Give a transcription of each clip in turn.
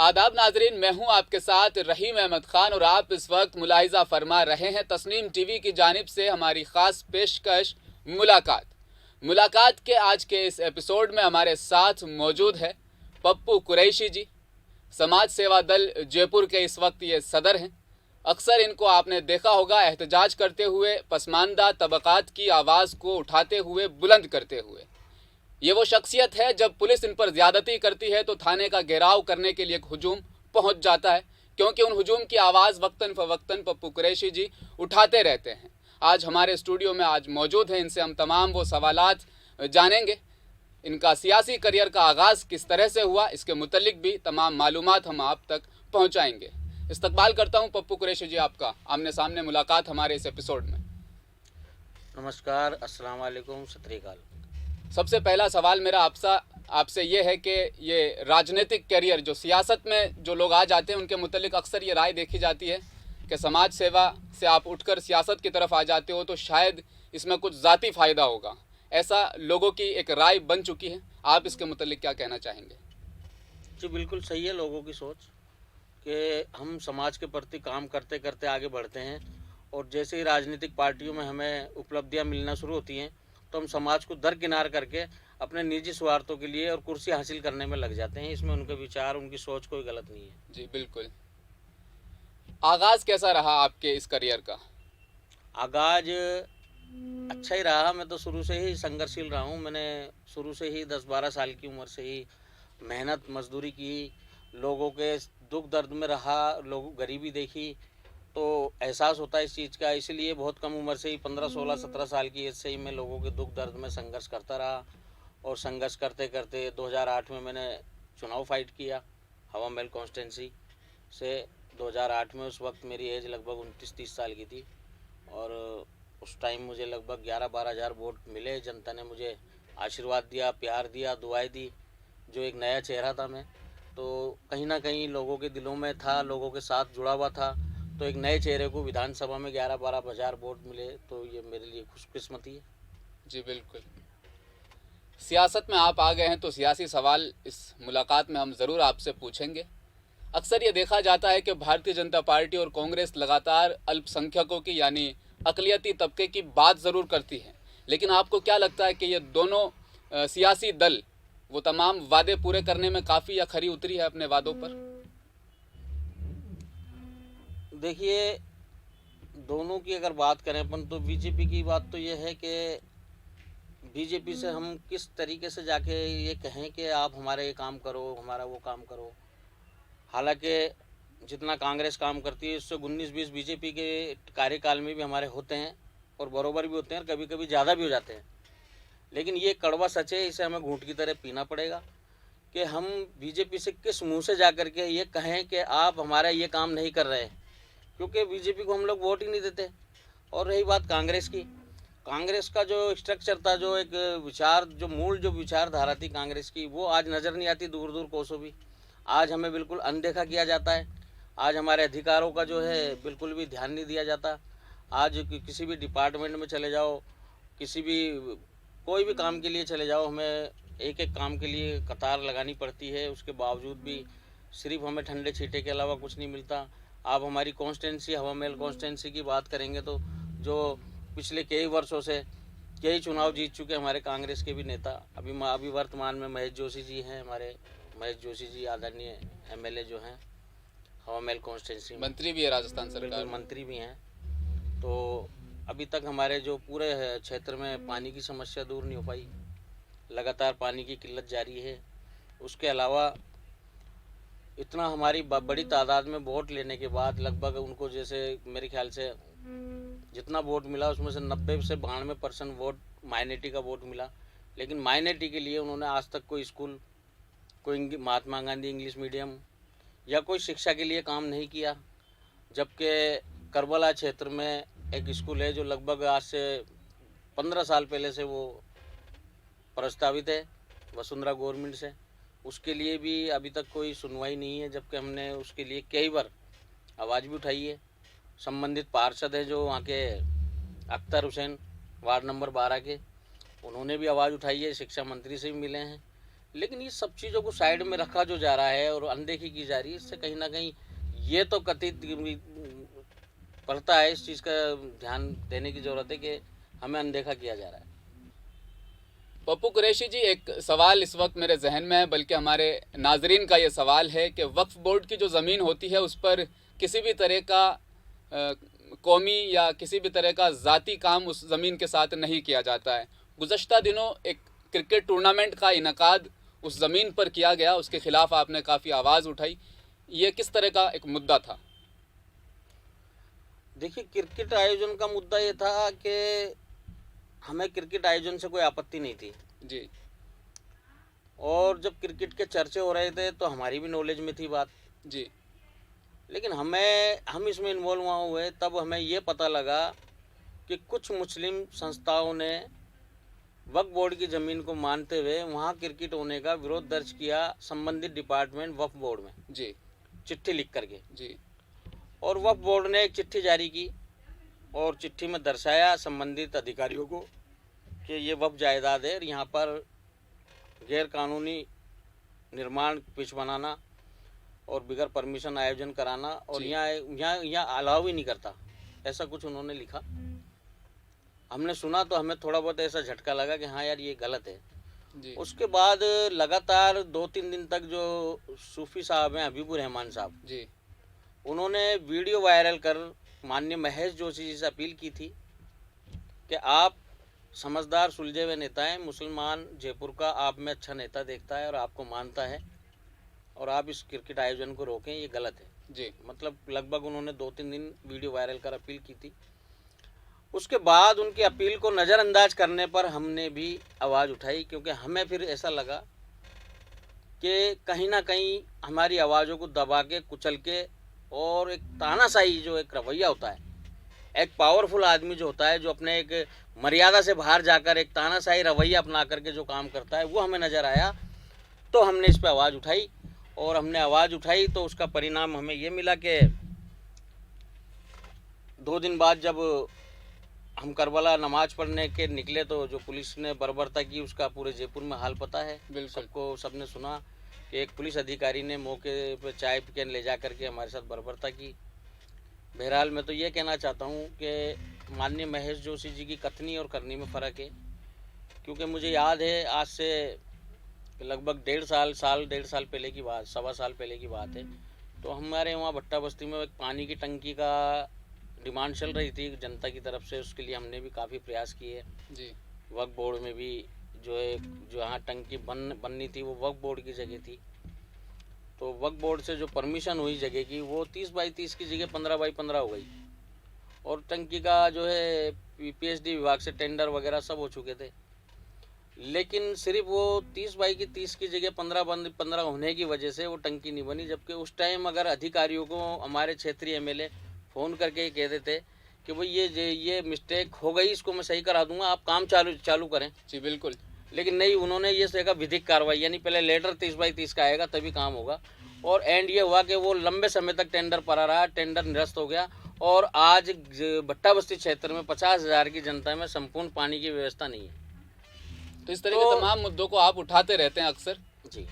आदाब नाजरीन, मैं हूं आपके साथ रहीम अहमद खान और आप इस वक्त मुलाहिजा फरमा रहे हैं तस्नीम टीवी की जानिब से हमारी ख़ास पेशकश मुलाकात के आज के इस एपिसोड में हमारे साथ मौजूद है पप्पू कुरैशी जी। समाज सेवा दल जयपुर के इस वक्त ये सदर हैं। अक्सर इनको आपने देखा होगा एहतजाज करते हुए, पसमानदा तबकात की आवाज़ को उठाते हुए, बुलंद करते हुए। ये वो शख्सियत है जब पुलिस इन पर ज़्यादती करती है तो थाने का घेराव करने के लिए एक हुजूम पहुंच जाता है, क्योंकि उन हुजूम की आवाज़ वक्तन फ़वक्तन पप्पू कुरैशी जी उठाते रहते हैं। आज हमारे स्टूडियो में आज मौजूद हैं, इनसे हम तमाम वो सवालात जानेंगे। इनका सियासी करियर का आगाज़ किस तरह से हुआ, इसके मुतल्लिक भी तमाम मालूमात हम आप तक पहुँचाएँगे। इस्तकबाल करता हूँ पप्पू कुरैशी जी आपका आमने सामने मुलाकात हमारे इस एपिसोड में। नमस्कार, अस्सलाम वालेकुम, सत श्री अकाल। सबसे पहला सवाल मेरा आपसे ये है कि ये राजनीतिक कैरियर, जो सियासत में जो लोग आ जाते हैं उनके मुतल्लिक अक्सर ये राय देखी जाती है कि समाज सेवा से आप उठकर सियासत की तरफ आ जाते हो तो शायद इसमें कुछ ज़ाती फ़ायदा होगा। ऐसा लोगों की एक राय बन चुकी है, आप इसके मुतल्लिक क्या कहना चाहेंगे? जी बिल्कुल सही है लोगों की सोच कि हम समाज के प्रति काम करते करते आगे बढ़ते हैं और जैसे ही राजनीतिक पार्टियों में हमें उपलब्धियां मिलना शुरू होती हैं तो हम समाज को दरकिनार करके अपने निजी स्वार्थों के लिए और कुर्सी हासिल करने में लग जाते हैं। इसमें उनके विचार, उनकी सोच कोई गलत नहीं है। जी बिल्कुल। आगाज़ कैसा रहा आपके इस करियर का? आगाज अच्छा ही रहा। मैं तो शुरू से ही संघर्षशील रहा हूँ। मैंने शुरू से ही 10-12 साल की उम्र से ही मेहनत मजदूरी की, लोगों के दुख दर्द में रहा, लोग गरीबी देखी, तो एहसास होता है इस चीज़ का। इसलिए बहुत कम उम्र से ही 15, 16, 17 साल की एज से ही मैं लोगों के दुख दर्द में संघर्ष करता रहा और संघर्ष करते करते 2008 में मैंने चुनाव फाइट किया हवा महल कॉन्स्टिट्यूंसी से। 2008 में उस वक्त मेरी एज लगभग 29-30 साल की थी और उस टाइम मुझे लगभग 11-12 हज़ार वोट मिले। जनता ने मुझे आशीर्वाद दिया, प्यार दिया, दुआएं दी। जो एक नया चेहरा था मैं, तो कहीं ना कहीं लोगों के दिलों में था, लोगों के साथ जुड़ा हुआ था। तो एक नए चेहरे को विधानसभा में 11-12 हज़ार वोट मिले, तो ये मेरे लिए खुशकिस्मती है। जी बिल्कुल। सियासत में आप आ गए हैं तो सियासी सवाल इस मुलाकात में हम ज़रूर आपसे पूछेंगे। अक्सर ये देखा जाता है कि भारतीय जनता पार्टी और कांग्रेस लगातार अल्पसंख्यकों की यानी अक़लियती तबके की बात ज़रूर करती है, लेकिन आपको क्या लगता है कि ये दोनों सियासी दल वो तमाम वादे पूरे करने में काफ़ी या खरी उतरी है अपने वादों पर? देखिए, दोनों की अगर बात करें अपन तो बीजेपी की बात तो ये है कि बीजेपी से हम किस तरीके से जाके ये कहें कि आप हमारा ये काम करो, हमारा वो काम करो। हालांकि जितना कांग्रेस काम करती है उससे 19-20 बीजेपी के कार्यकाल में भी हमारे होते हैं और बराबर भी होते हैं और कभी कभी ज़्यादा भी हो जाते हैं। लेकिन ये कड़वा सच है, इसे हमें घूंट की तरह पीना पड़ेगा कि हम बीजेपी से किस मुंह से जा कर के ये कहें कि आप हमारा ये काम नहीं कर रहे, क्योंकि बीजेपी को हम लोग वोट ही नहीं देते। और रही बात कांग्रेस की, कांग्रेस का जो स्ट्रक्चर था, जो एक विचार, जो मूल जो विचारधारा थी कांग्रेस की, वो आज नज़र नहीं आती दूर दूर कोसों भी। आज हमें बिल्कुल अनदेखा किया जाता है। आज हमारे अधिकारों का जो है बिल्कुल भी ध्यान नहीं दिया जाता। आज किसी भी डिपार्टमेंट में चले जाओ, किसी भी कोई भी काम के लिए चले जाओ, हमें एक एक काम के लिए कतार लगानी पड़ती है। उसके बावजूद भी सिर्फ हमें ठंडे छींटे के अलावा कुछ नहीं मिलता। आप हमारी कॉन्स्टिट्यूंसी हवा महल कॉन्स्टिट्यूंसी की बात करेंगे तो जो पिछले कई वर्षों से कई चुनाव जीत चुके हमारे कांग्रेस के भी नेता, अभी वर्तमान में महेश जोशी जी हैं। हमारे महेश जोशी जी आदरणीय एमएलए जो हैं हवा महल कॉन्स्टिट्यूंसी, मंत्री भी है राजस्थान सरकार, मंत्री भी हैं। तो अभी तक हमारे जो पूरे क्षेत्र में पानी की समस्या दूर नहीं हो पाई, लगातार पानी की किल्लत जारी है। उसके अलावा इतना हमारी बड़ी तादाद में वोट लेने के बाद लगभग उनको, जैसे मेरे ख्याल से जितना वोट मिला उसमें से 90 से 92% वोट माइनॉरिटी का वोट मिला। लेकिन माइनॉरिटी के लिए उन्होंने आज तक कोई स्कूल, कोई महात्मा गांधी इंग्लिश मीडियम या कोई शिक्षा के लिए काम नहीं किया। जबकि करबला क्षेत्र में एक स्कूल है जो लगभग आज से 15 साल पहले से वो प्रस्तावित है वसुंधरा गवर्नमेंट से, उसके लिए भी अभी तक कोई सुनवाई नहीं है। जबकि हमने उसके लिए कई बार आवाज़ भी उठाई है। संबंधित पार्षद है जो वहाँ के अख्तर हुसैन, वार्ड नंबर 12 के, उन्होंने भी आवाज़ उठाई है, शिक्षा मंत्री से भी मिले हैं। लेकिन ये सब चीज़ों को साइड में रखा जो जा रहा है और अनदेखी की जा रही है, इससे कहीं ना कहीं ये तो कथित पड़ता है, इस चीज़ का ध्यान देने की ज़रूरत है कि हमें अनदेखा किया जा रहा है। पप्पू कुरैशी जी, एक सवाल इस वक्त मेरे जहन में है, बल्कि हमारे नाजरीन का ये सवाल है कि वक्फ बोर्ड की जो ज़मीन होती है उस पर किसी भी तरह का कौमी या किसी भी तरह का ज़ाती काम उस ज़मीन के साथ नहीं किया जाता है। गुज़श्ता दिनों एक क्रिकेट टूर्नामेंट का इनकाद उस ज़मीन पर किया गया, उसके ख़िलाफ़ आपने काफ़ी आवाज़ उठाई। ये किस तरह का एक मुद्दा था? देखिए, क्रिकेट आयोजन का मुद्दा ये था कि हमें क्रिकेट आयोजन से कोई आपत्ति नहीं थी जी और जब क्रिकेट के चर्चे हो रहे थे तो हमारी भी नॉलेज में थी बात। जी लेकिन हम इसमें इन्वॉल्व वहाँ हुए तब हमें ये पता लगा कि कुछ मुस्लिम संस्थाओं ने वक्फ बोर्ड की ज़मीन को मानते हुए वहाँ क्रिकेट होने का विरोध दर्ज किया संबंधित डिपार्टमेंट वक्फ बोर्ड में, जी चिट्ठी लिख करके। जी और वक्फ बोर्ड ने एक चिट्ठी जारी की और चिट्ठी में दर्शाया संबंधित अधिकारियों को कि ये वक्फ जायदाद है, यहाँ पर गैर कानूनी निर्माण पिच बनाना और बिगर परमिशन आयोजन कराना और यहाँ अलाउ ही नहीं करता, ऐसा कुछ उन्होंने लिखा। हमने सुना तो हमें थोड़ा बहुत ऐसा झटका लगा कि हाँ यार ये गलत है। जी उसके बाद लगातार 2-3 दिन तक जो सूफी साहब हैं, हबीबुर रहमान साहब, जी उन्होंने वीडियो वायरल कर माननीय महेश जोशी जी से अपील की थी कि आप समझदार सुलझे हुए नेता हैं, मुसलमान जयपुर का आप में अच्छा नेता देखता है और आपको मानता है और आप इस क्रिकेट आयोजन को रोकें, ये गलत है। जी मतलब लगभग उन्होंने 2-3 दिन वीडियो वायरल कर अपील की थी। उसके बाद उनकी अपील को नज़रअंदाज करने पर हमने भी आवाज़ उठाई, क्योंकि हमें फिर ऐसा लगा कि कहीं ना कहीं हमारी आवाज़ों को दबा के कुचल के और एक तानाशाही जो एक रवैया होता है, एक पावरफुल आदमी जो होता है, जो अपने एक मर्यादा से बाहर जाकर एक तानाशाही रवैया अपना करके जो काम करता है, वो हमें नज़र आया। तो हमने इस पर आवाज़ उठाई और हमने आवाज़ उठाई तो उसका परिणाम हमें ये मिला कि 2 दिन बाद जब हम करबला नमाज पढ़ने के निकले तो जो पुलिस ने बर्बरता की उसका पूरे जयपुर में हाल पता है। बिल्कुल। सबने सुना कि एक पुलिस अधिकारी ने मौके पे चाय के ले जा करके हमारे साथ बर्बरता की। बहरहाल मैं तो ये कहना चाहता हूँ कि माननीय महेश जोशी जी की कथनी और करनी में फ़र्क है, क्योंकि मुझे याद है आज से लगभग 1.5 साल पहले की बात, 1.25 साल पहले की बात है, तो हमारे वहाँ भट्टा बस्ती में एक पानी की टंकी का डिमांड चल रही थी जनता की तरफ से। उसके लिए हमने भी काफ़ी प्रयास किए। जी वक्फ बोर्ड में भी जो यहाँ टंकी बननी थी वो वक्फ बोर्ड की जगह थी, तो वक्फ बोर्ड से जो परमिशन हुई जगह की वो 30x30 की जगह 15x15 हो गई और टंकी का जो है पीएचडी विभाग से टेंडर वगैरह सब हो चुके थे। लेकिन सिर्फ वो 30x30 की जगह 15x15 होने की वजह से वो टंकी नहीं बनी, जबकि उस टाइम अगर अधिकारियों को हमारे क्षेत्रीय एमएलए फ़ोन करके कह देते कि भाई ये मिस्टेक हो गई, इसको मैं सही करा दूंगा, आप काम चालू करें। जी बिल्कुल। लेकिन नहीं, उन्होंने ये देखा विधिक कार्रवाई, यानी पहले लेटर 30x30 का आएगा तभी काम होगा। और एंड ये हुआ कि वो लंबे समय तक टेंडर पड़ा रहा, टेंडर निरस्त हो गया और आज भट्टा बस्ती क्षेत्र में 50,000 की जनता में संपूर्ण पानी की व्यवस्था नहीं है। तो इस तरह के तमाम मुद्दों को आप उठाते रहते हैं अक्सर। जी,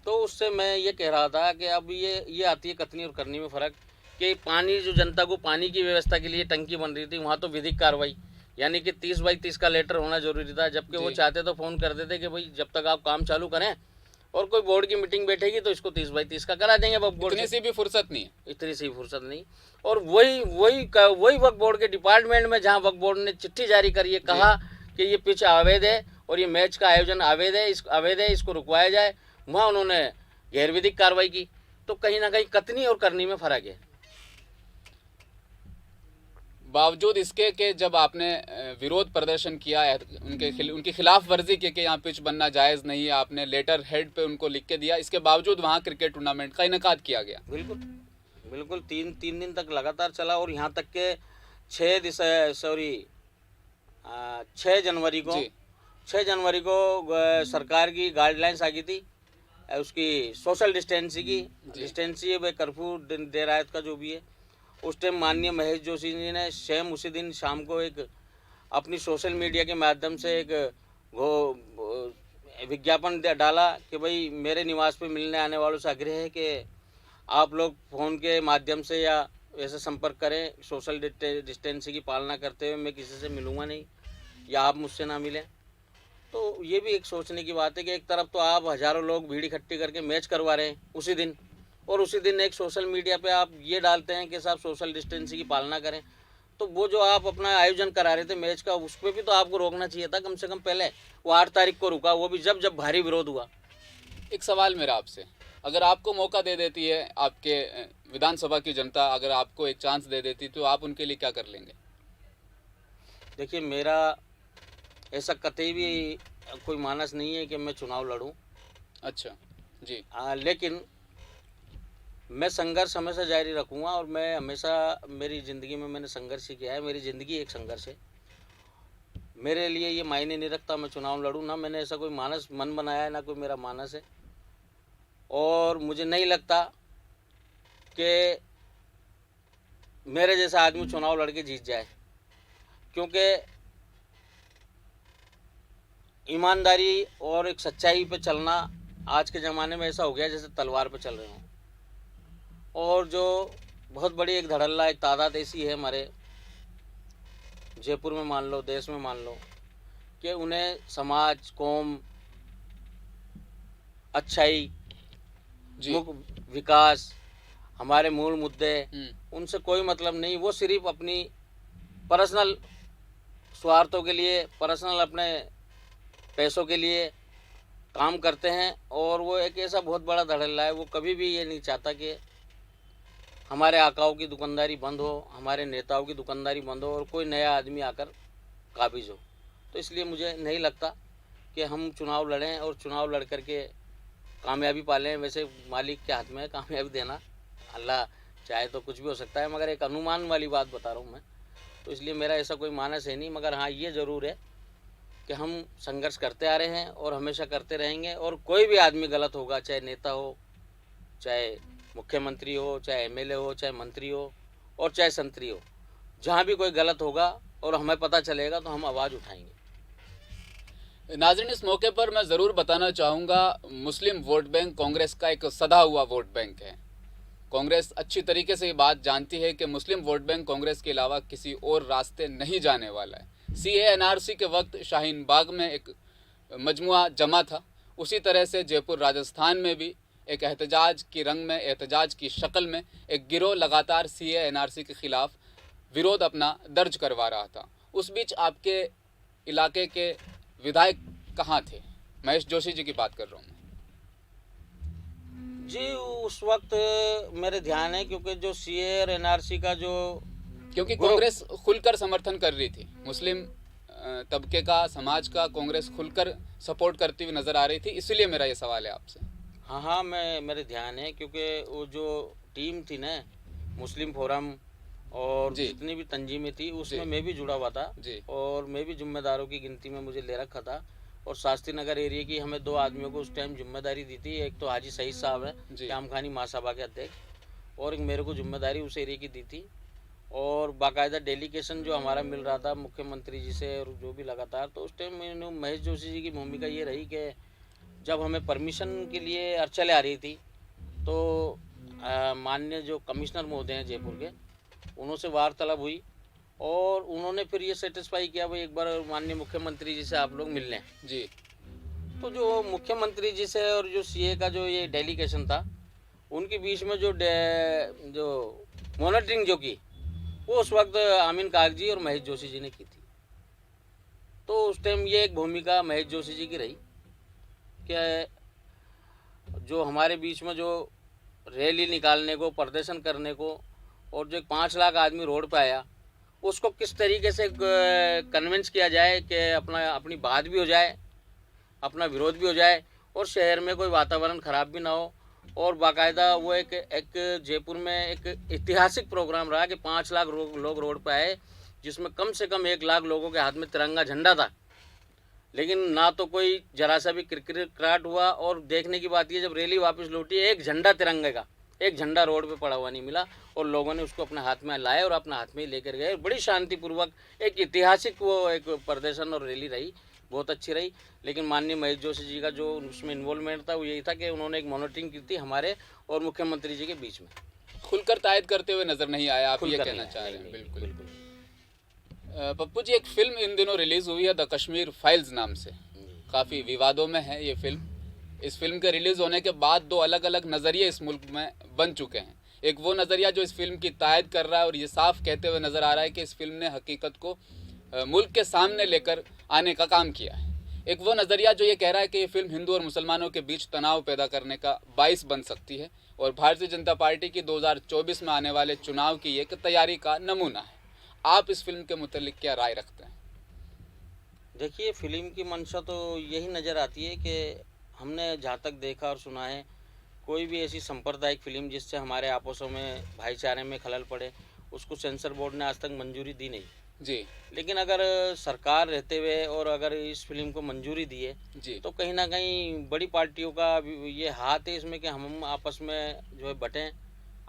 तो उससे मैं ये कह रहा था कि अब ये आती है कथनी और करनी में फ़र्क, कि पानी जो जनता को पानी की व्यवस्था के लिए टंकी बन रही थी वहाँ तो विधिक कार्रवाई, यानी कि 30x30 का लेटर होना जरूरी था, जबकि वो चाहते तो फ़ोन कर देते कि भाई जब तक आप काम चालू करें और कोई बोर्ड की मीटिंग बैठेगी तो इसको 30x30 का करा देंगे वक्फ बोर्ड। इतनी सी भी फुर्सत नहीं है, इतनी सी फुर्सत नहीं। और वही वक्फ बोर्ड के डिपार्टमेंट में जहाँ वक्फ बोर्ड ने चिट्ठी जारी करी है, कहा कि ये पिच अवैध है और ये मैच का आयोजन अवैध है, इसको रुकवाया जाए, वहाँ उन्होंने गैर विधिक कार्रवाई की। तो कहीं ना कहीं कथनी और करनी में फ़र्क है। बावजूद इसके कि जब आपने विरोध प्रदर्शन किया है, उनकी खिलाफ वर्जी की कि यहाँ पिच बनना जायज़ नहीं है, आपने लेटर हेड पे उनको लिख के दिया, इसके बावजूद वहाँ क्रिकेट टूर्नामेंट का इनेकाद किया गया। बिल्कुल 3 दिन तक लगातार चला और यहाँ तक के 6 जनवरी को सरकार की गाइडलाइंस आ गई थी उसकी सोशल डिस्टेंसिंग व कर्फ्यू देर रात का जो भी है। उस टाइम माननीय महेश जोशी जी ने सेम उसी दिन शाम को एक अपनी सोशल मीडिया के माध्यम से एक विज्ञापन डाला कि भाई मेरे निवास पे मिलने आने वालों से आग्रह है कि आप लोग फ़ोन के माध्यम से या ऐसे संपर्क करें, सोशल डिस्टेंसिंग की पालना करते हुए, मैं किसी से मिलूँगा नहीं या आप मुझसे ना मिलें। तो ये भी एक सोचने की बात है कि एक तरफ तो आप हज़ारों लोग भीड़ इकट्ठी करके मैच करवा रहे हैं उसी दिन, और उसी दिन एक सोशल मीडिया पे आप ये डालते हैं कि साहब सोशल डिस्टेंसिंग की पालना करें। तो वो जो आप अपना आयोजन करा रहे थे मैच का, उस पर भी तो आपको रोकना चाहिए था कम से कम पहले। वो 8 तारीख को रुका, वो भी जब जब भारी विरोध हुआ। एक सवाल मेरा आपसे, अगर आपको मौका दे देती है आपके विधानसभा की जनता, अगर आपको एक चांस दे देती तो आप उनके लिए क्या कर लेंगे? देखिए, मेरा ऐसा कतई भी कोई मानस नहीं है कि मैं चुनाव लड़ूं। अच्छा जी। लेकिन मैं संघर्ष हमेशा जारी रखूंगा, और मैं हमेशा मेरी ज़िंदगी में मैंने संघर्ष ही किया है। मेरी ज़िंदगी एक संघर्ष है। मेरे लिए ये मायने नहीं रखता मैं चुनाव लड़ूं, ना मैंने ऐसा कोई मानस मन बनाया है, ना कोई मेरा मानस है। और मुझे नहीं लगता कि मेरे जैसा आदमी चुनाव लड़के जीत जाए, क्योंकि ईमानदारी और एक सच्चाई पे चलना आज के ज़माने में ऐसा हो गया जैसे तलवार पे चल रहे हों। और जो बहुत बड़ी एक धड़ल्ला, एक तादाद ऐसी है हमारे जयपुर में, मान लो देश में मान लो, कि उन्हें समाज, कौम, अच्छाई, मुख्य विकास, हमारे मूल मुद्दे, उनसे कोई मतलब नहीं। वो सिर्फ अपनी पर्सनल स्वार्थों के लिए, पर्सनल अपने पैसों के लिए काम करते हैं। और वो एक ऐसा बहुत बड़ा धड़ल्ला है, वो कभी भी ये नहीं चाहता कि हमारे आकाओं की दुकानदारी बंद हो, हमारे नेताओं की दुकानदारी बंद हो और कोई नया आदमी आकर काबिज हो। तो इसलिए मुझे नहीं लगता कि हम चुनाव लड़ें और चुनाव लड़ करके कामयाबी पालें। वैसे मालिक के हाथ में है कामयाबी देना, अल्लाह चाहे तो कुछ भी हो सकता है, मगर एक अनुमान वाली बात बता रहा हूँ मैं। तो इसलिए मेरा ऐसा कोई मानस है नहीं, मगर हाँ ये ज़रूर है कि हम संघर्ष करते आ रहे हैं और हमेशा करते रहेंगे। और कोई भी आदमी गलत होगा, चाहे नेता हो, चाहे मुख्यमंत्री हो, चाहे एमएलए हो, चाहे मंत्री हो और चाहे संतरी हो, जहाँ भी कोई गलत होगा और हमें पता चलेगा तो हम आवाज़ उठाएंगे। नाज़रीन, इस मौके पर मैं ज़रूर बताना चाहूँगा, मुस्लिम वोट बैंक कांग्रेस का एक सदा हुआ वोट बैंक है। कांग्रेस अच्छी तरीके से ये बात जानती है कि मुस्लिम वोट बैंक कांग्रेस के अलावा किसी और रास्ते नहीं जाने वाला है। CA-NRC के वक्त शाहीन बाग में एक मजमुआ जमा था, उसी तरह से जयपुर राजस्थान में भी एक एहतजाज की रंग में, एहतजाज की शक्ल में एक गिरोह लगातार CA-NRC के ख़िलाफ़ विरोध अपना दर्ज करवा रहा था। उस बीच आपके इलाके के विधायक कहाँ थे? महेश जोशी जी की बात कर रहा हूँ जी। उस वक्त मेरे ध्यान है, क्योंकि जो CA और NRC का जो, क्योंकि कांग्रेस खुलकर समर्थन कर रही थी, मुस्लिम तबके का, समाज का कांग्रेस खुलकर सपोर्ट करती हुई नज़र आ रही थी, इसलिए मेरा ये सवाल है आपसे। हाँ, मेरे ध्यान है, क्योंकि वो जो टीम थी ना, मुस्लिम फोरम और जितनी भी तंजीमें थी, उसमें मैं भी जुड़ा हुआ था और मैं भी जिम्मेदारों की गिनती में मुझे ले रखा था। और शास्त्री नगर एरिया की हमें 2 आदमियों को उस टाइम जिम्मेदारी दी थी। एक तो हाजी सईद साहब है, श्याम खानी महासभा के अध्यक्ष, और एक मेरे को जिम्मेदारी उस एरिया की दी थी। और बाकायदा डेलीगेशन जो हमारा मिल रहा था मुख्यमंत्री जी से और जो भी लगातार, तो उस टाइम में महेश जोशी जी की भूमिका ये रही कि जब हमें परमिशन के लिए अर्चले आ रही थी, तो माननीय जो कमिश्नर महोदय हैं जयपुर के, उनसे वार्तालाप हुई और उन्होंने फिर ये सेटिस्फाई किया भाई एक बार माननीय मुख्यमंत्री जी से आप लोग मिल लें जी। तो जो मुख्यमंत्री जी से और जो CA का जो ये डेलीगेशन था, उनके बीच में जो मॉनिटरिंग जो की, वो उस वक्त आमीन कागजी और महेश जोशी जी ने की थी। तो उस टाइम ये एक भूमिका महेश जोशी जी की रही कि जो हमारे बीच में जो रैली निकालने को, प्रदर्शन करने को, और जो 5 लाख आदमी रोड पे आया, उसको किस तरीके से कन्विंस किया जाए कि अपनी बात भी हो जाए, अपना विरोध भी हो जाए और शहर में कोई वातावरण ख़राब भी ना हो। और बाकायदा वो एक जयपुर में एक ऐतिहासिक प्रोग्राम रहा कि 5 लाख लोग रोड पे आए, जिसमें कम से कम 1 लाख लोगों के हाथ में तिरंगा झंडा था। लेकिन ना तो कोई जरा सा भी क्रिकेट हुआ। और देखने की बात ये, जब रैली वापस लौटी, एक झंडा तिरंगे का, एक झंडा रोड पे पड़ा हुआ नहीं मिला। और लोगों ने उसको अपने हाथ में लाया और अपने हाथ में ही लेकर गए। बड़ी शांतिपूर्वक एक ऐतिहासिक वो एक प्रदर्शन और रैली रही। बहुत अच्छी रही। लेकिन माननीय महेश जोशी जी का जो उसमें इन्वॉल्वमेंट था वो यही था कि उन्होंने एक मॉनिटरिंग की थी हमारे और मुख्यमंत्री जी के बीच में। खुलकर तायद करते हुए नजर नहीं आया, आप ये खुलकर कहना नहीं चाह आया, रहे हैं। नहीं, बिल्कुल। बिल्कुल। पप्पू जी, एक फिल्म इन दिनों रिलीज हुई है द कश्मीर फाइल्स नाम से, काफ़ी विवादों में है ये फिल्म। इस फिल्म के रिलीज होने के बाद दो अलग अलग नज़रिए इस मुल्क में बन चुके हैं। एक वो नज़रिया जो इस फिल्म की तायद कर रहा है और ये साफ कहते हुए नज़र आ रहा है कि इस फिल्म ने हकीकत को मुल्क के सामने लेकर आने का काम किया है। एक वो नज़रिया जो ये कह रहा है कि ये फिल्म हिंदू और मुसलमानों के बीच तनाव पैदा करने का बाइस बन सकती है और भारतीय जनता पार्टी की 2024 में आने वाले चुनाव की एक तैयारी का नमूना है। आप इस फिल्म के मुतालिक क्या राय रखते हैं? देखिए, फिल्म की मंशा तो यही नज़र आती है कि हमने जहाँ तक देखा और सुना है, कोई भी ऐसी सांप्रदायिक फिल्म जिससे हमारे आपसों में भाईचारे में खलल पड़े, उसको सेंसर बोर्ड ने आज तक मंजूरी दी नहीं जी लेकिन अगर सरकार रहते हुए और अगर इस फिल्म को मंजूरी दी है जी तो कहीं ना कहीं बड़ी पार्टियों का ये हाथ है इसमें कि हम आपस में जो है बटें,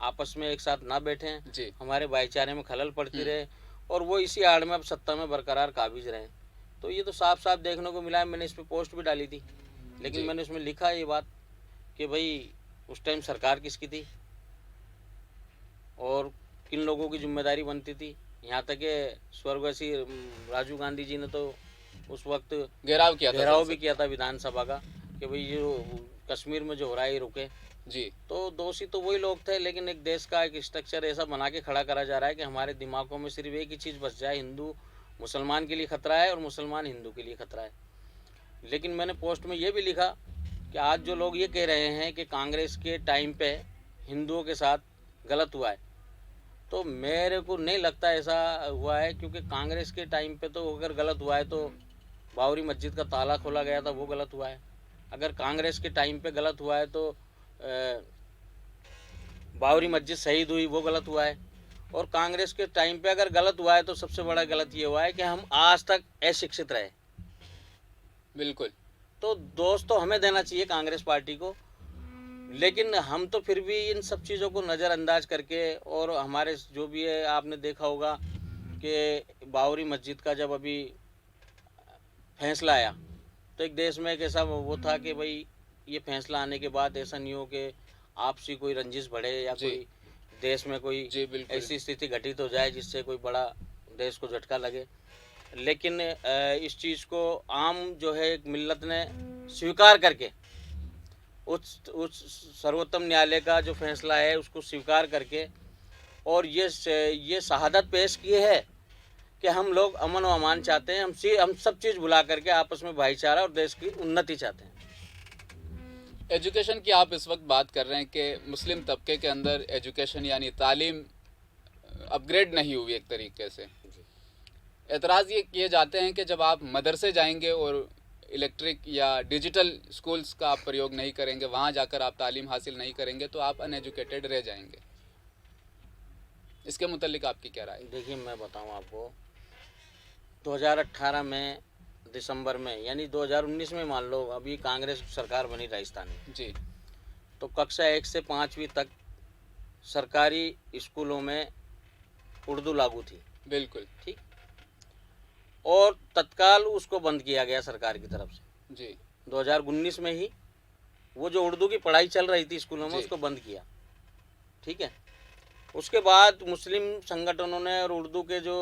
आपस में एक साथ ना बैठें, जी हमारे भाईचारे में खलल पड़ती रहे और वो इसी आड़ में अब सत्ता में बरकरार काबिज रहें। तो ये तो साफ साफ देखने को मिला है। मैंने इस पर पोस्ट भी डाली थी, लेकिन जी मैंने उसमें लिखा ये बात कि भाई उस टाइम सरकार किसकी थी और किन लोगों की जिम्मेदारी बनती थी। यहाँ तक कि स्वर्गवासी राजीव गांधी जी ने तो उस वक्त घेराव किया था, घेराव भी किया था विधानसभा का कि भाई ये कश्मीर में जो हो रहा है ये रुके। जी तो दोषी तो वही लोग थे, लेकिन एक देश का एक स्ट्रक्चर ऐसा बना के खड़ा करा जा रहा है कि हमारे दिमागों में सिर्फ एक ही चीज़ बस जाए, हिंदू मुसलमान के लिए खतरा है और मुसलमान हिंदू के लिए खतरा है। लेकिन मैंने पोस्ट में ये भी लिखा कि आज जो लोग ये कह रहे हैं कि कांग्रेस के टाइम पे हिंदुओं के साथ गलत हुआ है, तो मेरे को नहीं लगता ऐसा हुआ है, क्योंकि कांग्रेस के टाइम पे तो अगर गलत हुआ है तो बाबरी मस्जिद का ताला खोला गया था, वो गलत हुआ है। अगर कांग्रेस के टाइम पे गलत हुआ है तो बाबरी मस्जिद शहीद हुई, वो गलत हुआ है। और कांग्रेस के टाइम पे अगर गलत हुआ है तो सबसे बड़ा गलत ये हुआ है कि हम आज तक अशिक्षित रहे। बिल्कुल। तो दोस्त तो हमें देना चाहिए कांग्रेस पार्टी को, लेकिन हम तो फिर भी इन सब चीज़ों को नज़रअंदाज करके, और हमारे जो भी है आपने देखा होगा कि बाबरी मस्जिद का जब अभी फैसला आया तो एक देश में एक ऐसा वो था कि भाई ये फैसला आने के बाद ऐसा नहीं हो कि आपसी कोई रंजिश बढ़े या जी कोई देश में कोई जी बिल्कुल। ऐसी स्थिति घटित हो जाए जिससे कोई बड़ा देश को झटका लगे। लेकिन इस चीज़ को आम जो है एक मिल्लत ने स्वीकार करके उस सर्वोत्तम न्यायालय का जो फैसला है उसको स्वीकार करके और ये शहादत पेश की है कि हम लोग अमन व अमान चाहते हैं, हम सब चीज़ भुला करके आपस में भाईचारा और देश की उन्नति चाहते हैं। एजुकेशन की आप इस वक्त बात कर रहे हैं कि मुस्लिम तबके के अंदर एजुकेशन यानी तालीम अपग्रेड नहीं हुई एक तरीके से। एतराज़ ये किए जाते हैं कि जब आप मदरसे जाएंगे और इलेक्ट्रिक या डिजिटल स्कूल्स का आप प्रयोग नहीं करेंगे, वहाँ जाकर आप तालीम हासिल नहीं करेंगे, तो आप अनएजुकेटेड रह जाएंगे। इसके मुतालिक आपकी क्या राय है? देखिए, मैं बताऊं आपको, 2018 में दिसंबर में, यानी 2019 में मान लो अभी कांग्रेस सरकार बनी राजस्थान में, जी तो कक्षा 1 से 5वीं तक सरकारी स्कूलों में उर्दू लागू थी। बिल्कुल। ठीक। और तत्काल उसको बंद किया गया सरकार की तरफ से। जी 2019 में ही वो जो उर्दू की पढ़ाई चल रही थी स्कूलों में उसको बंद किया। ठीक है। उसके बाद मुस्लिम संगठनों ने और उर्दू के जो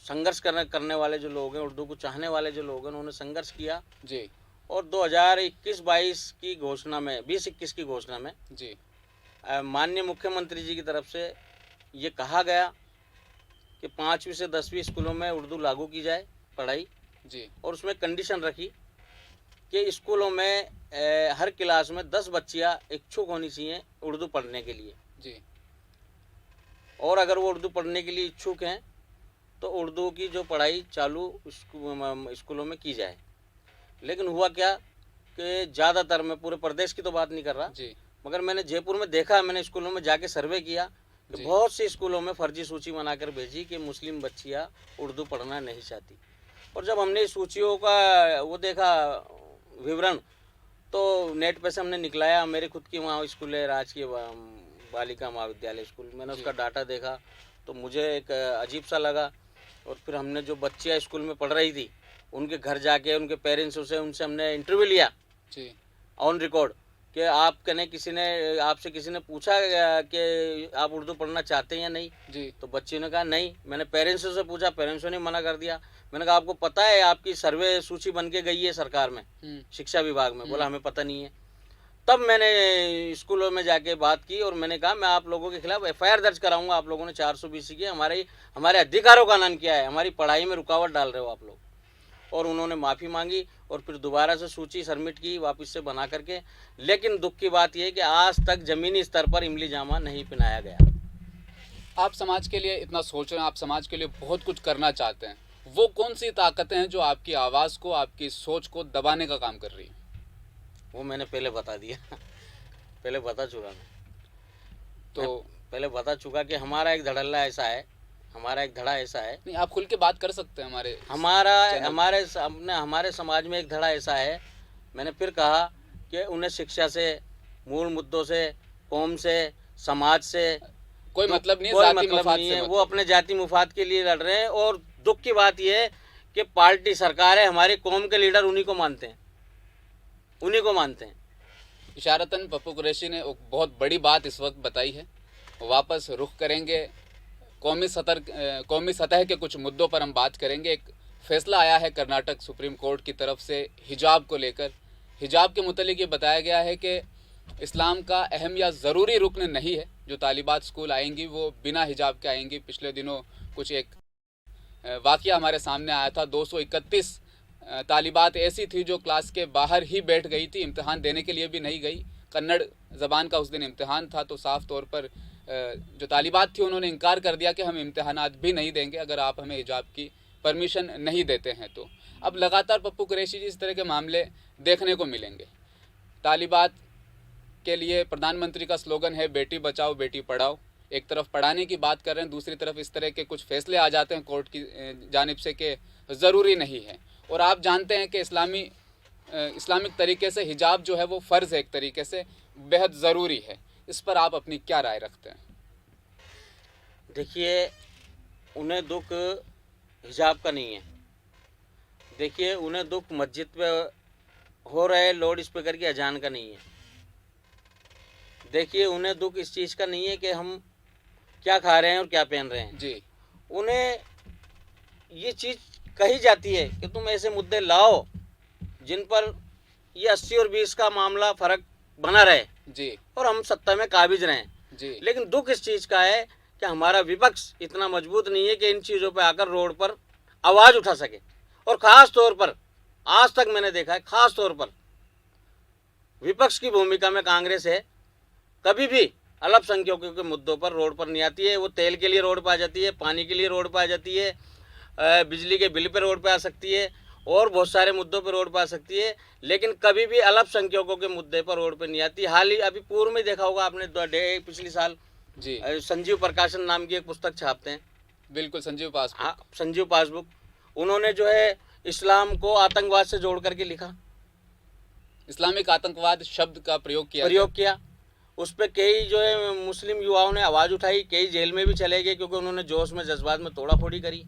संघर्ष करने वाले जो लोग हैं, उर्दू को चाहने वाले जो लोग हैं, उन्होंने संघर्ष किया जी और 2021-22 की घोषणा में, 20-21 की घोषणा में जी माननीय मुख्यमंत्री जी की तरफ से ये कहा गया कि 5वीं से 10वीं स्कूलों में उर्दू लागू की जाए पढ़ाई। जी और उसमें कंडीशन रखी कि स्कूलों में हर क्लास में 10 बच्चियां इच्छुक होनी चाहिए उर्दू पढ़ने के लिए। जी और अगर वो उर्दू पढ़ने के लिए इच्छुक हैं तो उर्दू की जो पढ़ाई चालू स्कूलों में की जाए। लेकिन हुआ क्या कि ज़्यादातर, मैं पूरे प्रदेश की तो बात नहीं कर रहा, जी मगर मैंने जयपुर में देखा, मैंने स्कूलों में जाके सर्वे किया कि बहुत सी स्कूलों में फर्जी सूची बनाकर भेजी कि मुस्लिम बच्चियां उर्दू पढ़ना नहीं चाहती। और जब हमने इस सूचियों का वो देखा विवरण, तो नेट पे से हमने निकलाया। मेरे खुद की वहाँ स्कूल है, राजकीय बालिका महाविद्यालय स्कूल, मैंने उसका डाटा देखा तो मुझे एक अजीब सा लगा। और फिर हमने जो बच्चियाँ स्कूल में पढ़ रही थी उनके घर जाके उनके पेरेंट्स से उनसे हमने इंटरव्यू लिया जी ऑन रिकॉर्ड कि आप कने किसी ने आपसे किसी ने पूछा कि आप उर्दू पढ़ना चाहते हैं या नहीं। जी तो बच्चे ने कहा नहीं। मैंने पेरेंट्स से पूछा, पेरेंट्स ने मना कर दिया। मैंने कहा आपको पता है आपकी सर्वे सूची बन के गई है सरकार में, शिक्षा विभाग में? बोला हमें पता नहीं है। तब मैंने स्कूलों में जाके बात की और मैंने कहा मैं आप लोगों के खिलाफ एफआईआर दर्ज कराऊंगा। आप लोगों ने 420 की हमारे अधिकारों का हनन किया है, हमारी पढ़ाई में रुकावट डाल रहे हो आप लोग। और उन्होंने माफ़ी मांगी और फिर दोबारा से सूची सबमिट की वापस से बना करके। लेकिन दुख की बात यह है कि आज तक ज़मीनी स्तर पर इमली जामा नहीं पहनाया गया। आप समाज के लिए इतना सोच रहे हैं, आप समाज के लिए बहुत कुछ करना चाहते हैं, वो कौन सी ताकतें हैं जो आपकी आवाज़ को, आपकी सोच को दबाने का काम कर रही है? वो मैंने पहले बता दिया पहले बता चुका मैं। तो पहले बता चुका कि हमारा एक धड़ल्ला ऐसा है, हमारा एक धड़ा ऐसा है। नहीं, आप खुल के बात कर सकते हैं। हमारे समाज में एक धड़ा ऐसा है। मैंने फिर कहा कि उन्हें शिक्षा से, मूल मुद्दों से, कौम से, समाज से कोई मतलब नहीं है, कोई जाति मतलब मुफाद नहीं से है। मतलब। वो अपने जाति मुफाद के लिए लड़ रहे हैं। और दुख की बात यह है कि पार्टी सरकार है, हमारी कौम के लीडर उन्हीं को मानते हैं, उन्हीं को मानते हैं। इशारतन पप्पू कुरैशी ने एक बहुत बड़ी बात इस वक्त बताई है। वापस रुख करेंगे कौमी सतह के कुछ मुद्दों पर हम बात करेंगे। एक फैसला आया है कर्नाटक सुप्रीम कोर्ट की तरफ से हिजाब को लेकर। हिजाब के मुतालिक ये बताया गया है कि इस्लाम का अहम या ज़रूरी रुकन नहीं है। जो तालिबात स्कूल आएंगी वो बिना हिजाब के आएंगी। पिछले दिनों कुछ एक वाक़या हमारे सामने आया था। 231 तालिबात ऐसी थी जो क्लास के बाहर ही बैठ गई थी, इम्तिहान देने के लिए भी नहीं गई। कन्नड़ ज़बान का उस दिन इम्तिहान था, तो साफ़ तौर पर जो तालिबात थी उन्होंने इनकार कर दिया कि हम इम्तिहानात भी नहीं देंगे अगर आप हमें हिजाब की परमिशन नहीं देते हैं। तो अब लगातार पप्पू कुरैशी जी इस तरह के मामले देखने को मिलेंगे। तालिबात के लिए प्रधानमंत्री का स्लोगन है बेटी बचाओ बेटी पढ़ाओ। एक तरफ पढ़ाने की बात कर रहे हैं, दूसरी तरफ इस तरह के कुछ फैसले आ जाते हैं कोर्ट की जानिब से कि ज़रूरी नहीं है। और आप जानते हैं कि इस्लामिक तरीके से हिजाब जो है वो फ़र्ज़ है, एक तरीके से बेहद ज़रूरी है। इस पर आप अपनी क्या राय रखते हैं? देखिए, उन्हें दुख हिजाब का नहीं है। देखिए, उन्हें दुख मस्जिद पे हो रहे लाउड स्पीकर की अजान का नहीं है। देखिए, उन्हें दुख इस चीज़ का नहीं है कि हम क्या खा रहे हैं और क्या पहन रहे हैं जी। उन्हें ये चीज़ कही जाती है कि तुम ऐसे मुद्दे लाओ जिन पर ये 80 और 20 का मामला फ़र्क बना रहे जी और हम सत्ता में काबिज रहें। जी। लेकिन दुख इस चीज़ का है कि हमारा विपक्ष इतना मजबूत नहीं है कि इन चीज़ों पर आकर रोड पर आवाज़ उठा सके। और ख़ास तौर पर आज तक मैंने देखा है, ख़ास तौर पर विपक्ष की भूमिका में कांग्रेस है। कभी भी अल्पसंख्यकों के मुद्दों पर रोड पर नहीं आती है। वो तेल के लिए रोड पर आ जाती है, पानी के लिए रोड पर आ जाती है, बिजली के बिल पर रोड पर आ सकती है और बहुत सारे मुद्दों पर रोड पर आ सकती है। लेकिन कभी भी अल्पसंख्यकों के मुद्दे पर रोड पर नहीं आती। हाल ही अभी पूर्व में देखा होगा आपने, पिछले साल जी संजीव प्रकाशन नाम की एक पुस्तक छापते हैं। बिल्कुल, संजीव पासबुक। हाँ, संजीव पासबुक। उन्होंने जो है इस्लाम को आतंकवाद से जोड़ करके लिखा, इस्लामिक आतंकवाद शब्द का प्रयोग किया। उस पर कई जो है मुस्लिम युवाओं ने आवाज़ उठाई, कई जेल में भी चले गए क्योंकि उन्होंने जोश में जज्बात में तोड़ाफोड़ी करी।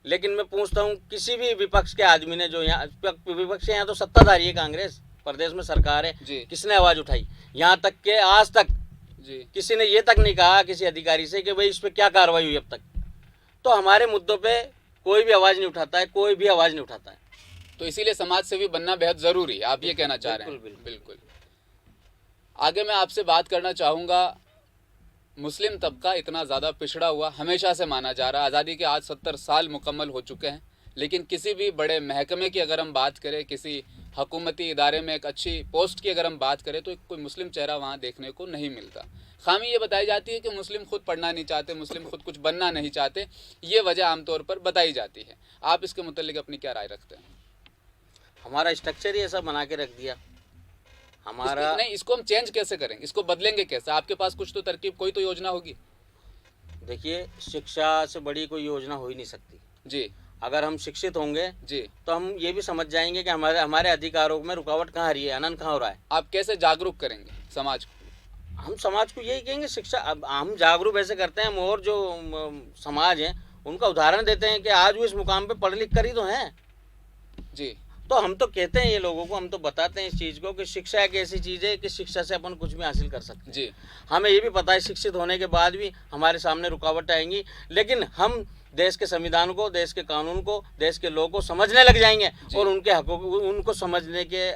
लेकिन मैं पूछता हूँ, किसी भी विपक्ष के आदमी ने, जो यहाँ विपक्ष है, यहाँ तो सत्ताधारी है कांग्रेस, प्रदेश में सरकार है, किसने आवाज़ उठाई? यहाँ तक के आज तक जी किसी ने ये तक नहीं कहा किसी अधिकारी से कि भाई इस पर क्या कार्रवाई हुई अब तक। तो हमारे मुद्दों पे कोई भी आवाज़ नहीं उठाता है, कोई भी आवाज़ नहीं उठाता है। तो इसीलिए समाज सेवी बनना बेहद ज़रूरी है, आप ये कहना चाह रहे हैं? बिल्कुल। आगे मैं आपसे बात करना चाहूँगा, मुस्लिम तबका इतना ज़्यादा पिछड़ा हुआ हमेशा से माना जा रहा है। आज़ादी के आज 70 साल मुकम्मल हो चुके हैं, लेकिन किसी भी बड़े महकमे की अगर हम बात करें, किसी हुकूमती इदारे में एक अच्छी पोस्ट की अगर हम बात करें, तो कोई मुस्लिम चेहरा वहाँ देखने को नहीं मिलता। खामी ये बताई जाती है कि मुस्लिम खुद पढ़ना नहीं चाहते, मुस्लिम खुद कुछ बनना नहीं चाहते, ये वजह आमतौर पर बताई जाती है। आप इसके मुतालिक अपनी क्या राय रखते हैं? हमारा स्ट्रक्चर ही ऐसा बना के रख दिया हमारा। नहीं, इसको हम चेंज कैसे करेंगे, इसको बदलेंगे कैसे? आपके पास कुछ तो तरकीब, कोई तो योजना होगी। देखिए, शिक्षा से बड़ी कोई योजना हो ही नहीं सकती जी। अगर हम शिक्षित होंगे जी तो हम ये भी समझ जाएंगे कि हमारे अधिकारों में रुकावट कहाँ आ रही है, हनन कहाँ हो रहा है। आप कैसे जागरूक करेंगे समाज को? हम समाज को यही कहेंगे, शिक्षा। अब हम जागरूक ऐसे करते हैं, हम और जो समाज हैं उनका उदाहरण देते हैं कि आज वो इस मुकाम पे पढ़ लिख कर ही तो हैं। जी तो हम तो कहते हैं ये लोगों को, हम तो बताते हैं इस चीज़ को कि शिक्षा एक ऐसी चीज़ है कि शिक्षा से अपन कुछ भी हासिल कर सकते हैं। जी हमें ये भी पता है शिक्षित होने के बाद भी हमारे सामने रुकावट आएंगी, लेकिन हम देश के संविधान को, देश के कानून को, देश के लोगों को समझने लग जाएंगे और उनके हकों को, उनको समझने के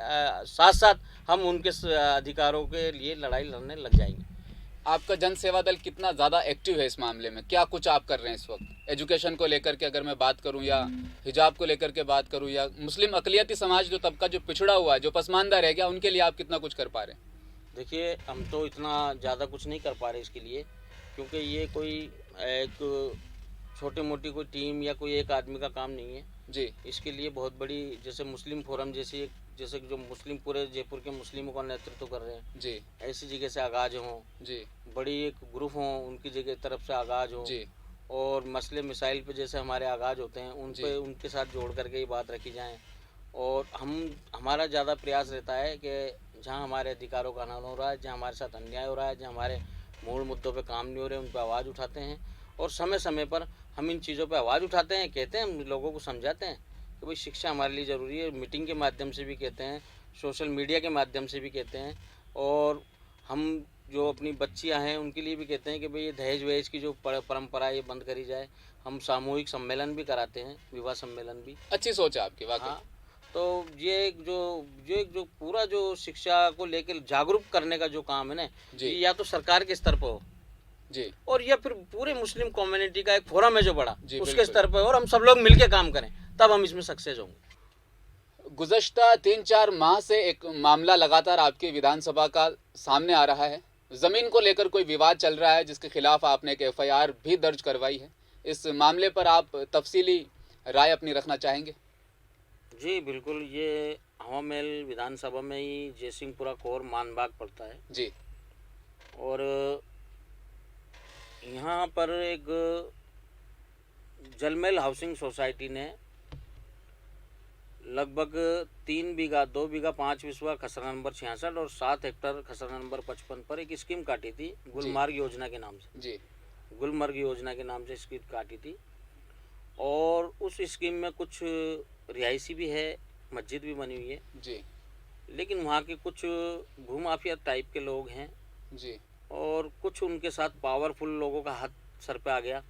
साथ साथ हम उनके अधिकारों के लिए लड़ाई लड़ने लग जाएंगे। आपका जन सेवा दल कितना ज़्यादा एक्टिव है इस मामले में? क्या कुछ आप कर रहे हैं इस वक्त एजुकेशन को लेकर के, अगर मैं बात करूं, या हिजाब को लेकर के बात करूं, या मुस्लिम अकलियती समाज जो तबका जो पिछड़ा हुआ है, जो पसमानदा रह गया, उनके लिए आप कितना कुछ कर पा रहे हैं? देखिए, हम तो इतना ज़्यादा कुछ नहीं कर पा रहे इसके लिए, क्योंकि ये कोई एक छोटी मोटी कोई टीम या कोई एक आदमी का काम नहीं है जी। इसके लिए बहुत बड़ी, जैसे मुस्लिम फोरम जैसी, जैसे जो मुस्लिम पूरे जयपुर के मुस्लिमों का नेतृत्व कर रहे हैं जी ऐसी जगह से आगाज हों जी बड़ी एक ग्रुप हों, उनकी जगह तरफ से आगाज हो जी और मसले मिसाइल पे जैसे हमारे आगाज होते हैं उन पे उनके साथ जोड़ करके ये बात रखी जाए। और हमारा ज़्यादा प्रयास रहता है कि जहाँ हमारे अधिकारों का हनन हो रहा है, जहाँ हमारे साथ अन्याय हो रहा है, जहाँ हमारे मूल मुद्दों पे काम नहीं हो रहे, उन पर आवाज़ उठाते हैं और समय समय पर हम इन चीज़ों पे आवाज़ उठाते हैं, कहते हैं, हम लोगों को समझाते हैं कि भाई शिक्षा हमारे लिए ज़रूरी है। मीटिंग के माध्यम से भी कहते हैं, सोशल मीडिया के माध्यम से भी कहते हैं और हम जो अपनी बच्चियां हैं उनके लिए भी कहते हैं कि भाई ये दहेज वहेज की जो परंपरा ये बंद करी जाए। हम सामूहिक सम्मेलन भी कराते हैं, विवाह सम्मेलन भी। अच्छी सोच है आपकी वाकई। हाँ, तो ये एक जो पूरा जो शिक्षा को लेकर जागरूक करने का जो काम है ना, ये या तो सरकार के स्तर पर हो जी और या फिर पूरे मुस्लिम कम्युनिटी का एक फोरम है जो बड़ा, उसके स्तर पर, और हम सब लोग मिलके काम करें, तब हम इसमें सक्सेस होंगे। गुज़श्ता 3-4 माह से एक मामला लगातार आपकी विधानसभा का सामने आ रहा है। ज़मीन को लेकर कोई विवाद चल रहा है जिसके खिलाफ आपने एक FIR भी दर्ज करवाई है। इस मामले पर आप तफसीली राय अपनी रखना चाहेंगे? जी बिल्कुल, ये हवा महल विधानसभा में ही जयसिंहपुरा कोर मानबाग पड़ता है जी। और यहाँ पर एक जलमहल हाउसिंग सोसाइटी ने लगभग 3 बीघा 2 बीघा 5 विस्वा खसरा नंबर 66 और 7 हेक्टर खसरा नंबर 55 पर एक स्कीम काटी थी गुलमार्ग योजना के नाम से। जी गुलमर्ग योजना के नाम से स्कीम काटी थी और उस स्कीम में कुछ रिहायशी भी है, मस्जिद भी बनी हुई है जी। लेकिन वहाँ के कुछ भूमाफिया टाइप के लोग हैं जी और कुछ उनके साथ पावरफुल लोगों का हाथ सर पे आ गया।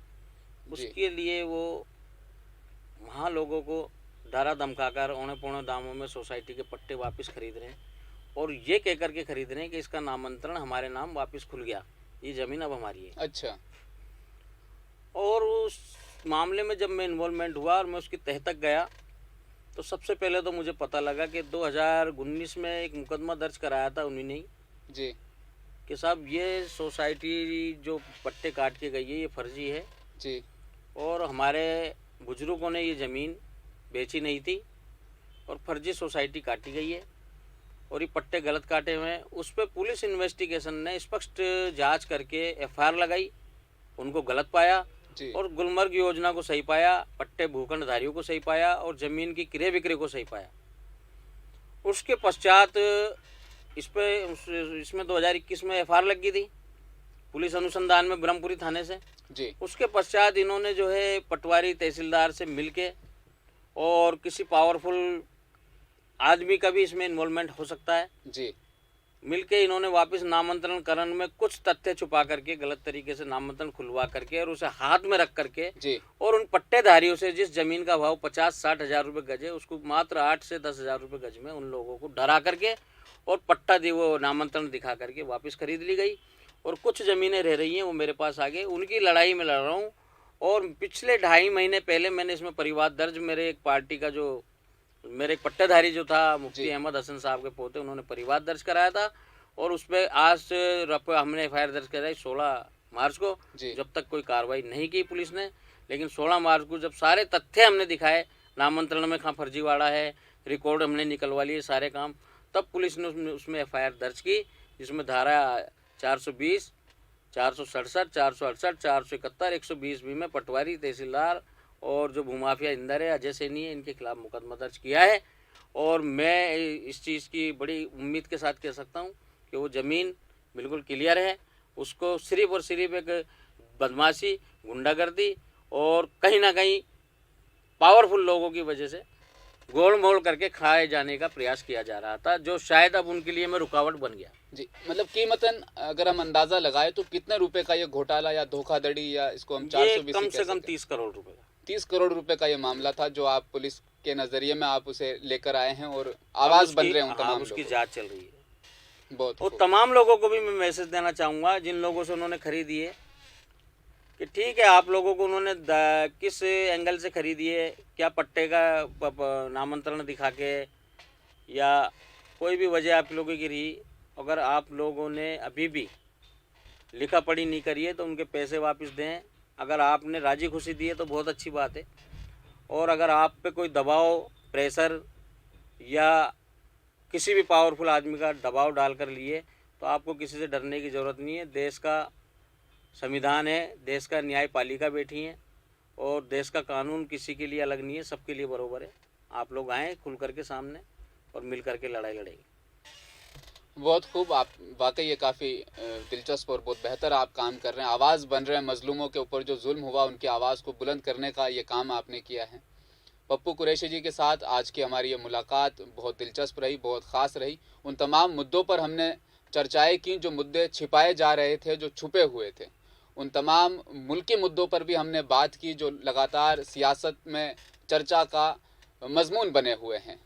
उसके लिए वो वहाँ लोगों को डरा धमकाकर औने पौने दामों में सोसाइटी के पट्टे वापस खरीद रहे हैं और ये कह करके खरीद रहे हैं कि इसका नामांतरण हमारे नाम वापस खुल गया, ये ज़मीन अब हमारी है। अच्छा। और उस मामले में जब मैं इन्वॉल्वमेंट हुआ और मैं उसकी तह तक गया तो सबसे पहले तो मुझे पता लगा कि 2019 में एक मुकदमा दर्ज कराया था उन्हीं ने जी कि साहब ये सोसाइटी जो पट्टे काट के गई है ये फर्जी है जी और हमारे बुजुर्गों ने ये ज़मीन बेची नहीं थी और फर्जी सोसाइटी काटी गई है और ये पट्टे गलत काटे हुए हैं। उस पर पुलिस इन्वेस्टिगेशन ने स्पष्ट जांच करके FIR लगाई, उनको गलत पाया और गुलमर्ग योजना को सही पाया, पट्टे भूखंडधारियों को सही पाया और ज़मीन की क्रय विक्रय को सही पाया। उसके पश्चात इसमें 2021 में FIR लग गई थी पुलिस अनुसंधान में ब्रह्मपुरी थाने से जी। उसके पश्चात इन्होंने जो है पटवारी तहसीलदार से मिलके और किसी पावरफुल आदमी का भी इसमें इन्वॉल्वमेंट हो सकता है जी, मिलके इन्होंने वापस नामांतरण करण में कुछ तथ्य छुपा करके गलत तरीके से नामांतरण खुलवा करके और उसे हाथ में रख करके जी। और उन पट्टेधारियों से जिस जमीन का भाव 50-60 हज़ार रुपये गज है उसको मात्र 8 से 10 हज़ार रुपये गज में उन लोगों को डरा करके और पट्टा दी वो नामांतरण दिखा करके वापस खरीद ली गई और कुछ ज़मीनें रह रही हैं वो मेरे पास आ गए। उनकी लड़ाई में लड़ रहा हूँ और पिछले 2.5 महीने पहले मैंने इसमें परिवाद दर्ज, मेरे एक पार्टी का जो मेरे एक पट्टेधारी जो था मुफ्ती अहमद हसन साहब के पोते, उन्होंने परिवाद दर्ज कराया था और उस पर आज हमने FIR दर्ज कराई 16 मार्च को, जब तक कोई कार्रवाई नहीं की पुलिस ने। लेकिन 16 मार्च को जब सारे तथ्य हमने दिखाए, नामांतरण में कहाँ फर्जीवाड़ा है, रिकॉर्ड हमने निकलवा लिए सारे काम, तब पुलिस ने उसमें FIR दर्ज की जिसमें धारा 420, 467, 468, 471, 120 भी में पटवारी तहसीलदार और जो भूमाफिया इंदर है अजय सैनी है, इनके खिलाफ मुकदमा दर्ज किया है। और मैं इस चीज़ की बड़ी उम्मीद के साथ कह सकता हूँ कि वो ज़मीन बिल्कुल क्लियर है, उसको सिर्फ और सिर्फ एक बदमाशी, गुंडागर्दी और कहीं ना कहीं पावरफुल लोगों की वजह से गोल मोल करके खाए जाने का प्रयास किया जा रहा था, जो शायद अब उनके लिए मैं रुकावट बन गया। जी, मतलब कीमतन अगर हम अंदाजा लगाए तो कितने रुपए का ये घोटाला या धोखाधड़ी या इसको हम 420 कम से कम 30 करोड़ रुपए का 30 करोड़ रुपए का ये मामला था, जो आप पुलिस के नजरिए में आप उसे लेकर आए हैं और आवाज बन रहे हैं उन तमाम उसकी लोगों जांच चल रही है। बहुत और तमाम लोगों को भी मैं मैसेज देना चाहूँगा जिन लोगों से उन्होंने खरीदी है कि ठीक है, आप लोगों को उन्होंने किस एंगल से खरीदी है, क्या पट्टे का नामांतरण दिखा के या कोई भी वजह आप लोगों की रही, अगर आप लोगों ने अभी भी लिखा पढ़ी नहीं करी है तो उनके पैसे वापस दें। अगर आपने राजी खुशी दी है तो बहुत अच्छी बात है, और अगर आप पे कोई दबाव, प्रेशर या किसी भी पावरफुल आदमी का दबाव डालकर लिए तो आपको किसी से डरने की ज़रूरत नहीं है। देश का संविधान है, देश का न्यायपालिका बैठी है और देश का कानून किसी के लिए अलग नहीं है, सबके लिए बराबर है। आप लोग आएँ खुल करके सामने और मिल करके लड़ाई लड़ेंगे। बहुत खूब, आप वाकई ये काफ़ी दिलचस्प और बहुत बेहतर आप काम कर रहे हैं, आवाज़ बन रहे हैं। मजलूमों के ऊपर जो जुल्म हुआ उनकी आवाज़ को बुलंद करने का ये काम आपने किया है। पप्पू कुरैशी जी के साथ आज की हमारी ये मुलाकात बहुत दिलचस्प रही, बहुत ख़ास रही। उन तमाम मुद्दों पर हमने चर्चाएं की जो मुद्दे छिपाए जा रहे थे, जो छुपे हुए थे। उन तमाम मुल्की मुद्दों पर भी हमने बात की जो लगातार सियासत में चर्चा का मजमून बने हुए हैं।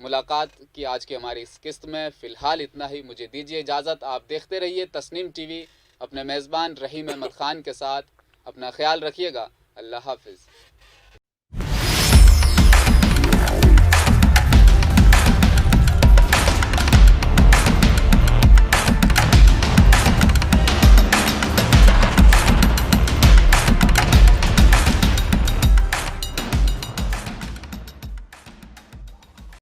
मुलाकात की आज की हमारी इस किस्त में फ़िलहाल इतना ही। मुझे दीजिए इजाज़त। आप देखते रहिए तस्नीम टीवी अपने मेज़बान रहीम अहमद ख़ान के साथ। अपना ख्याल रखिएगा। अल्लाह हाफ़िज़।